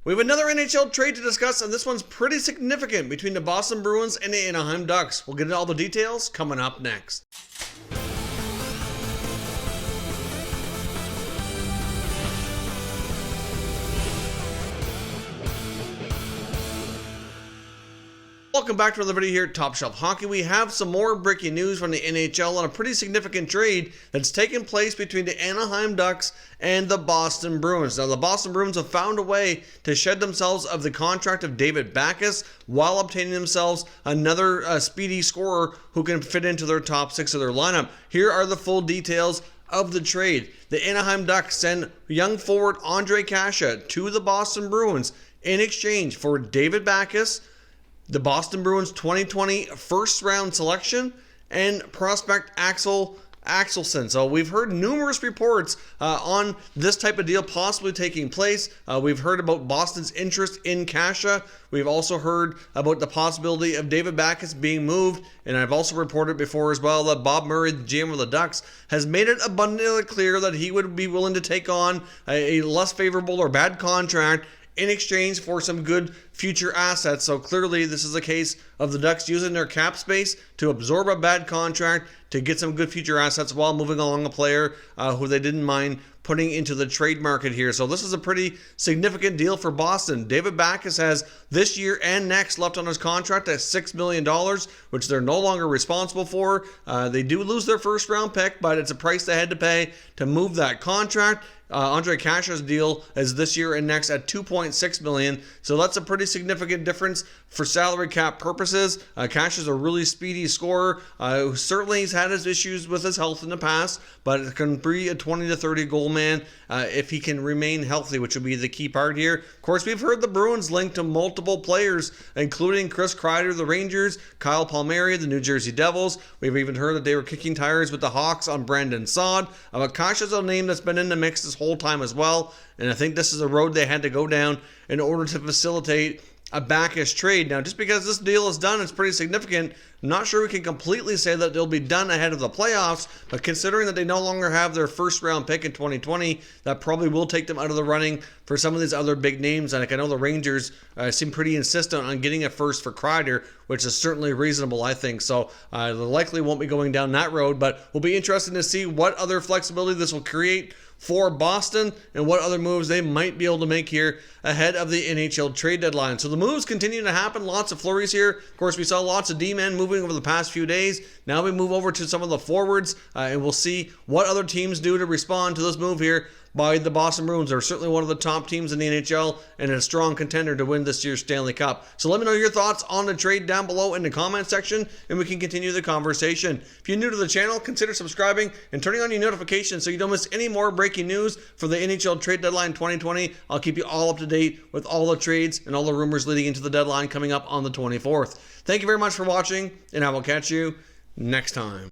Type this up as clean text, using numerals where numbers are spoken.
We have another NHL trade to discuss, and this one's pretty significant between the Boston Bruins and the Anaheim Ducks. We'll get into all the details coming up next. Welcome back to another video here at Top Shelf Hockey. We have some more breaking news from the NHL on a pretty significant trade that's taken place between the Anaheim Ducks and the Boston Bruins. Now, the Boston Bruins have found a way to shed themselves of the contract of David Backes while obtaining themselves another speedy scorer who can fit into their top six of their lineup. Here are the full details of the trade. The Anaheim Ducks send young forward Ondrej Kase to the Boston Bruins in exchange for David Backes, the Boston Bruins 2020 first round selection, and prospect Axelson. So we've heard numerous reports on this type of deal possibly taking place. We've heard about Boston's interest in Kase. We've also heard about the possibility of David Backes being moved, and I've also reported before as well that Bob Murray, the GM of the Ducks, has made it abundantly clear that he would be willing to take on a less favorable or bad contract in exchange for some good future assets. So clearly this is a case of the Ducks using their cap space to absorb a bad contract to get some good future assets while moving along a player who they didn't mind putting into the trade market here. So this is a pretty significant deal for Boston. David Backes has this year and next left on his contract at $6 million, which they're no longer responsible for. They do lose their first round pick, but it's a price they had to pay to move that contract. Ondrej Kase's deal is this year and next at $2.6 million, so that's a pretty significant difference for salary cap purposes. Kase is a really speedy scorer who certainly has had his issues with his health in the past, but can be a 20 to 30 goal man if he can remain healthy, which will be the key part here. Of course, we've heard the Bruins linked to multiple players, including Chris Kreider, the Rangers, Kyle Palmieri, the New Jersey Devils. We've even heard that they were kicking tires with the Hawks on Brandon Saad. Kase is a name that's been in the mix this whole time as well, and I think this is a road they had to go down in order to facilitate a Backes trade. Now, just because this deal is done, it's pretty significant. I'm not sure we can completely say that they'll be done ahead of the playoffs, but considering that they no longer have their first round pick in 2020, that probably will take them out of the running for some of these other big names. And I know the Rangers seem pretty insistent on getting a first for Kreider, which is certainly reasonable, I think. So they likely won't be going down that road, but we'll be interested to see what other flexibility this will create for Boston and what other moves they might be able to make here ahead of the NHL trade deadline. So the moves continue to happen, lots of flurries here. Of course, we saw lots of D-men moving over the past few days. Now we move over to some of the forwards, and we'll see what other teams do to respond to this move here by the Boston Bruins. They're certainly one of the top teams in the NHL and a strong contender to win this year's Stanley Cup. So let me know your thoughts on the trade down below in the comment section, and we can continue the conversation. If you're new to the channel, consider subscribing and turning on your notifications so you don't miss any more breaking news for the NHL Trade Deadline 2020. I'll keep you all up to date with all the trades and all the rumors leading into the deadline coming up on the 24th. Thank you very much for watching, and I will catch you next time.